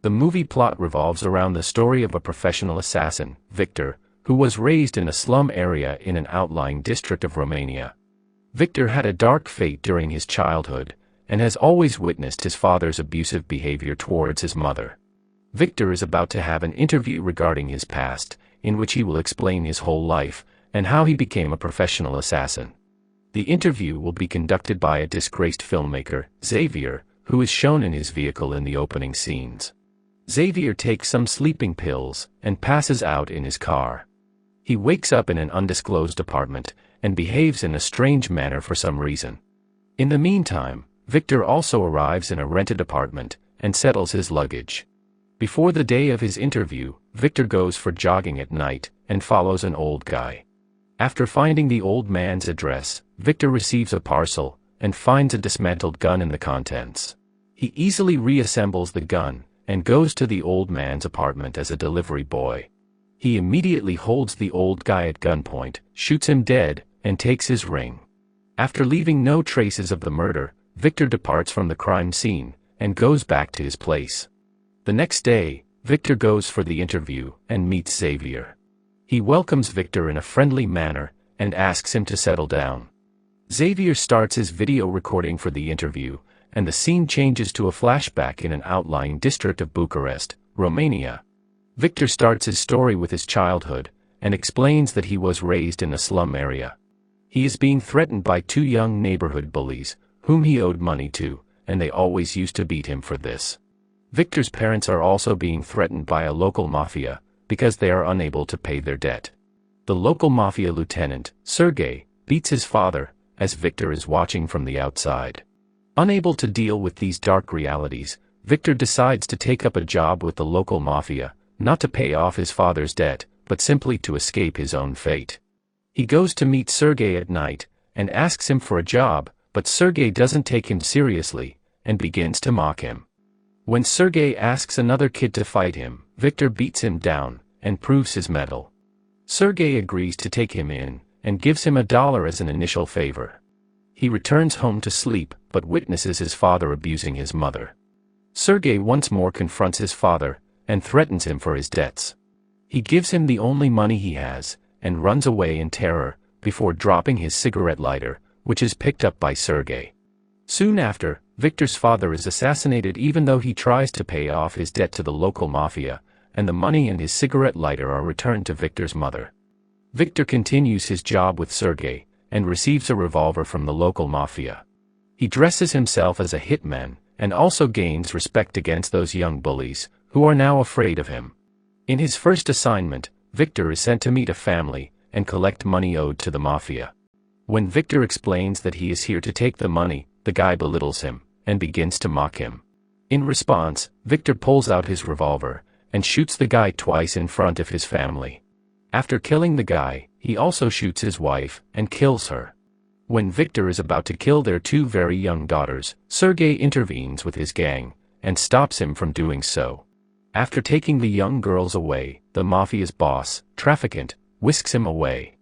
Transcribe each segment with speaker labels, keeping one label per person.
Speaker 1: The movie plot revolves around the story of a professional assassin, Victor, who was raised in a slum area in an outlying district of Romania. Victor had a dark fate during his childhood, and has always witnessed his father's abusive behavior towards his mother. Victor is about to have an interview regarding his past, in which he will explain his whole life, and how he became a professional assassin. The interview will be conducted by a disgraced filmmaker, Xavier, who is shown in his vehicle in the opening scenes. Xavier takes some sleeping pills, and passes out in his car. He wakes up in an undisclosed apartment, and behaves in a strange manner for some reason. In the meantime, Victor also arrives in a rented apartment, and settles his luggage. Before the day of his interview, Victor goes for jogging at night, and follows an old guy. After finding the old man's address, Victor receives a parcel, and finds a dismantled gun in the contents. He easily reassembles the gun, and goes to the old man's apartment as a delivery boy. He immediately holds the old guy at gunpoint, shoots him dead, and takes his ring. After leaving no traces of the murder, Victor departs from the crime scene, and goes back to his place. The next day, Victor goes for the interview, and meets Xavier. He welcomes Victor in a friendly manner, and asks him to settle down. Xavier starts his video recording for the interview, and the scene changes to a flashback in an outlying district of Bucharest, Romania. Victor starts his story with his childhood, and explains that he was raised in a slum area. He is being threatened by two young neighborhood bullies, whom he owed money to, and they always used to beat him for this. Victor's parents are also being threatened by a local mafia, because they are unable to pay their debt. The local mafia lieutenant, Sergei, beats his father, as Victor is watching from the outside. Unable to deal with these dark realities, Victor decides to take up a job with the local mafia, not to pay off his father's debt, but simply to escape his own fate. He goes to meet Sergei at night, and asks him for a job, but Sergei doesn't take him seriously, and begins to mock him. When Sergei asks another kid to fight him, Victor beats him down, and proves his mettle. Sergei agrees to take him in, and gives him $1 as an initial favor. He returns home to sleep, but witnesses his father abusing his mother. Sergei once more confronts his father, and threatens him for his debts. He gives him the only money he has, and runs away in terror, before dropping his cigarette lighter, which is picked up by Sergei. Soon after, Victor's father is assassinated even though he tries to pay off his debt to the local mafia, and the money and his cigarette lighter are returned to Victor's mother. Victor continues his job with Sergei, and receives a revolver from the local mafia. He dresses himself as a hitman, and also gains respect against those young bullies, who are now afraid of him. In his first assignment, Victor is sent to meet a family, and collect money owed to the mafia. When Victor explains that he is here to take the money, the guy belittles him, and begins to mock him. In response, Victor pulls out his revolver, and shoots the guy twice in front of his family. After killing the guy, he also shoots his wife, and kills her. When Victor is about to kill their two very young daughters, Sergei intervenes with his gang, and stops him from doing so. After taking the young girls away, the mafia's boss, Traficant, whisks him away.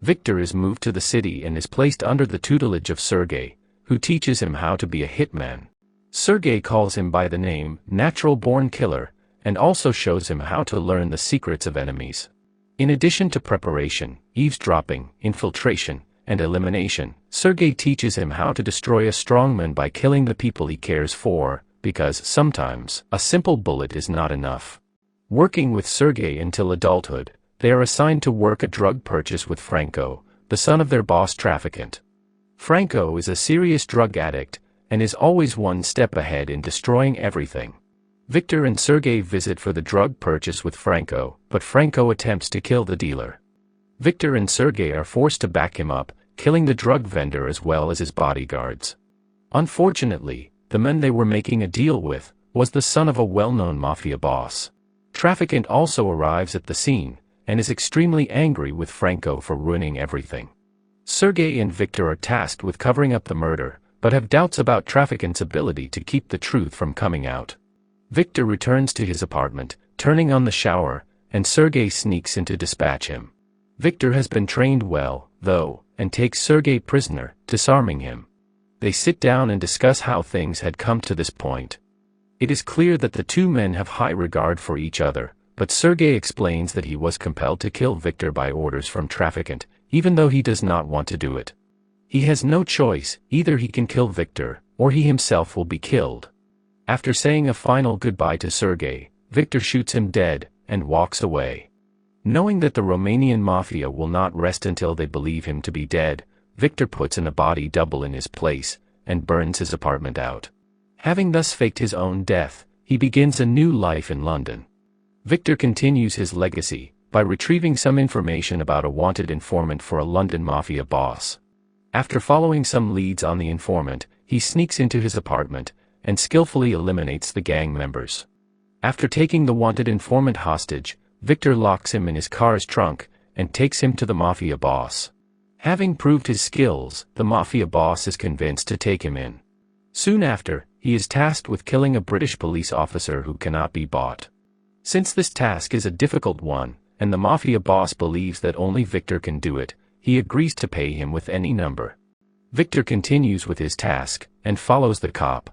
Speaker 1: Victor is moved to the city and is placed under the tutelage of Sergei, who teaches him how to be a hitman. Sergei calls him by the name Natural-Born Killer, and also shows him how to learn the secrets of enemies. In addition to preparation, eavesdropping, infiltration, and elimination, Sergei teaches him how to destroy a strongman by killing the people he cares for, because sometimes a simple bullet is not enough. Working with Sergei until adulthood, they are assigned to work a drug purchase with Franco, the son of their boss Traficant. Franco is a serious drug addict, and is always one step ahead in destroying everything. Victor and Sergei visit for the drug purchase with Franco, but Franco attempts to kill the dealer. Victor and Sergei are forced to back him up, killing the drug vendor as well as his bodyguards. Unfortunately, the man they were making a deal with was the son of a well-known mafia boss. Traficant also arrives at the scene, and is extremely angry with Franco for ruining everything. Sergei and Victor are tasked with covering up the murder, but have doubts about Traficant's ability to keep the truth from coming out. Victor returns to his apartment, turning on the shower, and Sergei sneaks in to dispatch him. Victor has been trained well, though, and takes Sergei prisoner, disarming him. They sit down and discuss how things had come to this point. It is clear that the two men have high regard for each other, but Sergei explains that he was compelled to kill Victor by orders from Traficant, even though he does not want to do it. He has no choice, either he can kill Victor, or he himself will be killed. After saying a final goodbye to Sergei, Victor shoots him dead, and walks away. Knowing that the Romanian mafia will not rest until they believe him to be dead, Victor puts in a body double in his place, and burns his apartment out. Having thus faked his own death, he begins a new life in London. Victor continues his legacy by retrieving some information about a wanted informant for a London mafia boss. After following some leads on the informant, he sneaks into his apartment and skillfully eliminates the gang members. After taking the wanted informant hostage, Victor locks him in his car's trunk and takes him to the mafia boss. Having proved his skills, the mafia boss is convinced to take him in. Soon after, he is tasked with killing a British police officer who cannot be bought. Since this task is a difficult one, and the mafia boss believes that only Victor can do it, he agrees to pay him with any number. Victor continues with his task, and follows the cop.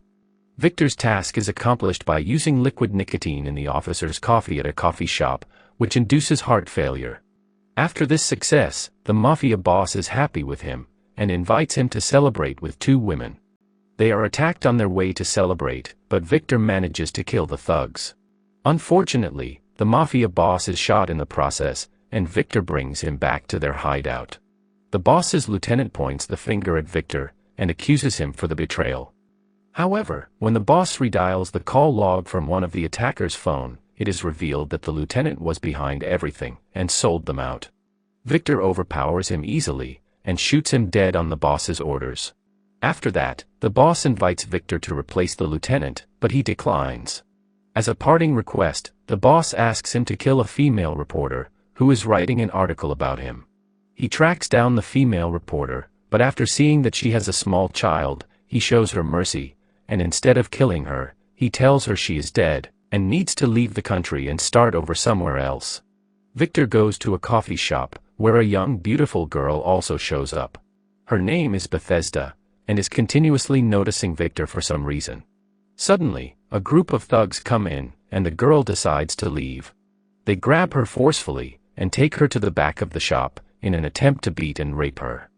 Speaker 1: Victor's task is accomplished by using liquid nicotine in the officer's coffee at a coffee shop, which induces heart failure. After this success, the mafia boss is happy with him, and invites him to celebrate with two women. They are attacked on their way to celebrate, but Victor manages to kill the thugs. Unfortunately, the mafia boss is shot in the process, and Victor brings him back to their hideout. The boss's lieutenant points the finger at Victor, and accuses him for the betrayal. However, when the boss redials the call log from one of the attacker's phone, it is revealed that the lieutenant was behind everything, and sold them out. Victor overpowers him easily, and shoots him dead on the boss's orders. After that, the boss invites Victor to replace the lieutenant, but he declines. As a parting request, the boss asks him to kill a female reporter, who is writing an article about him. He tracks down the female reporter, but after seeing that she has a small child, he shows her mercy, and instead of killing her, he tells her she is dead, and needs to leave the country and start over somewhere else. Victor goes to a coffee shop, where a young beautiful girl also shows up. Her name is Bethesda, and is continuously noticing Victor for some reason. Suddenly, a group of thugs come in, and the girl decides to leave. They grab her forcefully, and take her to the back of the shop, in an attempt to beat and rape her.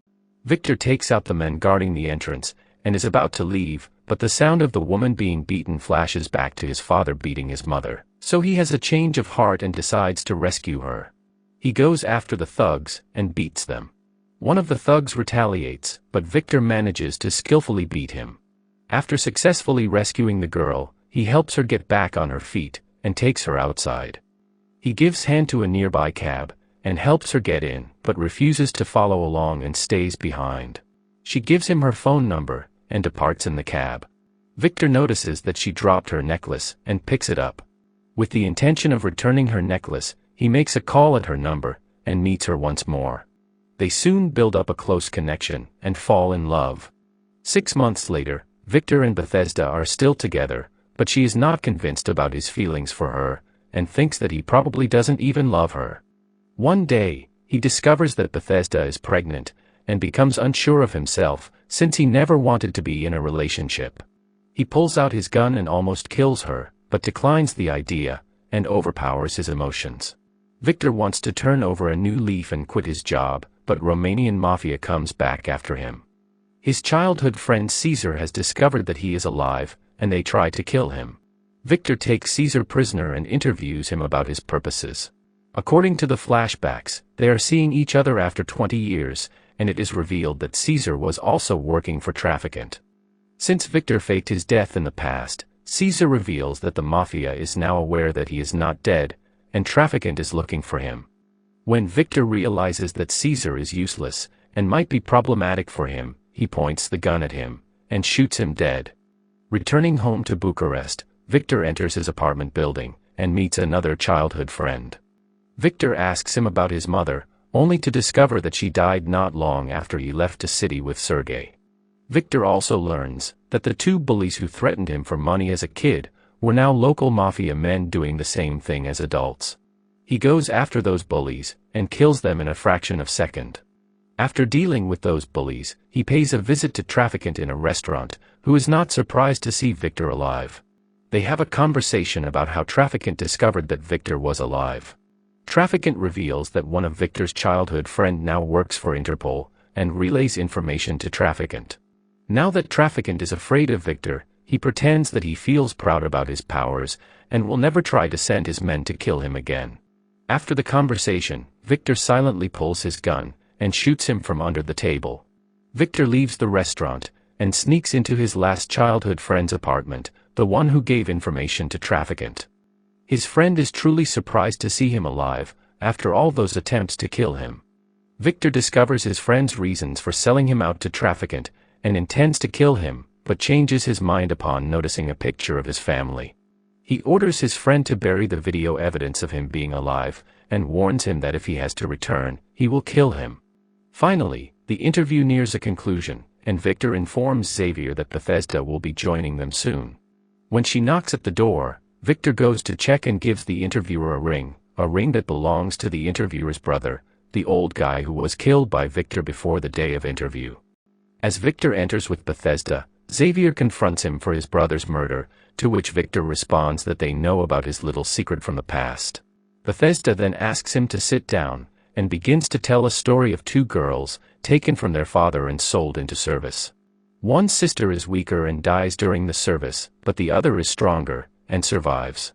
Speaker 1: Victor takes out the men guarding the entrance, and is about to leave, but the sound of the woman being beaten flashes back to his father beating his mother, so he has a change of heart and decides to rescue her. He goes after the thugs, and beats them. One of the thugs retaliates, but Victor manages to skillfully beat him. After successfully rescuing the girl, he helps her get back on her feet, and takes her outside. He gives hand to a nearby cab, and helps her get in, but refuses to follow along and stays behind. She gives him her phone number, and departs in the cab. Victor notices that she dropped her necklace, and picks it up. With the intention of returning her necklace, he makes a call at her number, and meets her once more. They soon build up a close connection, and fall in love. 6 months later, Victor and Bethesda are still together, but she is not convinced about his feelings for her, and thinks that he probably doesn't even love her. One day, he discovers that Bethesda is pregnant, and becomes unsure of himself, since he never wanted to be in a relationship. He pulls out his gun and almost kills her, but declines the idea, and overpowers his emotions. Victor wants to turn over a new leaf and quit his job, but Romanian mafia comes back after him. His childhood friend Caesar has discovered that he is alive, and they try to kill him. Victor takes Caesar prisoner and interviews him about his purposes. According to the flashbacks, they are seeing each other after 20 years, and it is revealed that Caesar was also working for Traficant. Since Victor faked his death in the past, Caesar reveals that the mafia is now aware that he is not dead, and Traficant is looking for him. When Victor realizes that Caesar is useless, and might be problematic for him, he points the gun at him, and shoots him dead. Returning home to Bucharest, Victor enters his apartment building, and meets another childhood friend. Victor asks him about his mother, only to discover that she died not long after he left the city with Sergei. Victor also learns that the two bullies who threatened him for money as a kid were now local mafia men doing the same thing as adults. He goes after those bullies, and kills them in a fraction of a second. After dealing with those bullies, he pays a visit to Traficant in a restaurant, who is not surprised to see Victor alive. They have a conversation about how Traficant discovered that Victor was alive. Traficant reveals that one of Victor's childhood friend now works for Interpol, and relays information to Traficant. Now that Traficant is afraid of Victor, he pretends that he feels proud about his powers, and will never try to send his men to kill him again. After the conversation, Victor silently pulls his gun, and shoots him from under the table. Victor leaves the restaurant, and sneaks into his last childhood friend's apartment, the one who gave information to Traficant. His friend is truly surprised to see him alive, after all those attempts to kill him. Victor discovers his friend's reasons for selling him out to Traficant, and intends to kill him, but changes his mind upon noticing a picture of his family. He orders his friend to bury the video evidence of him being alive, and warns him that if he has to return, he will kill him. Finally, the interview nears a conclusion, and Victor informs Xavier that Bethesda will be joining them soon. When she knocks at the door, Victor goes to check and gives the interviewer a ring that belongs to the interviewer's brother, the old guy who was killed by Victor before the day of interview. As Victor enters with Bethesda, Xavier confronts him for his brother's murder, to which Victor responds that they know about his little secret from the past. Bethesda then asks him to sit down, and begins to tell a story of two girls, taken from their father and sold into service. One sister is weaker and dies during the service, but the other is stronger, and survives.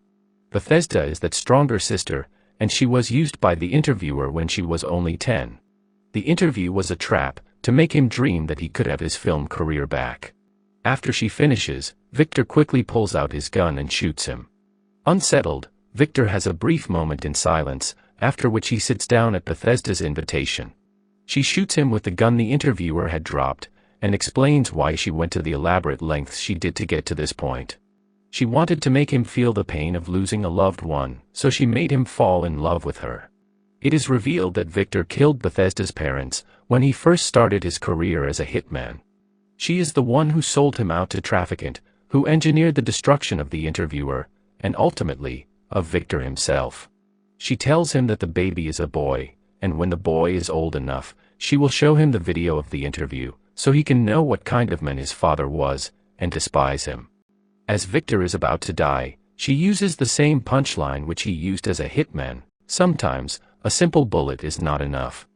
Speaker 1: Bethesda is that stronger sister, and she was used by the interviewer when she was only 10. The interview was a trap, to make him dream that he could have his film career back. After she finishes, Victor quickly pulls out his gun and shoots him. Unsettled, Victor has a brief moment in silence, after which he sits down at Bethesda's invitation. She shoots him with the gun the interviewer had dropped, and explains why she went to the elaborate lengths she did to get to this point. She wanted to make him feel the pain of losing a loved one, so she made him fall in love with her. It is revealed that Victor killed Bethesda's parents when he first started his career as a hitman. She is the one who sold him out to Traficant, who engineered the destruction of the interviewer, and ultimately, of Victor himself. She tells him that the baby is a boy, and when the boy is old enough, she will show him the video of the interview, so he can know what kind of man his father was, and despise him. As Victor is about to die, she uses the same punchline which he used as a hitman: sometimes, a simple bullet is not enough.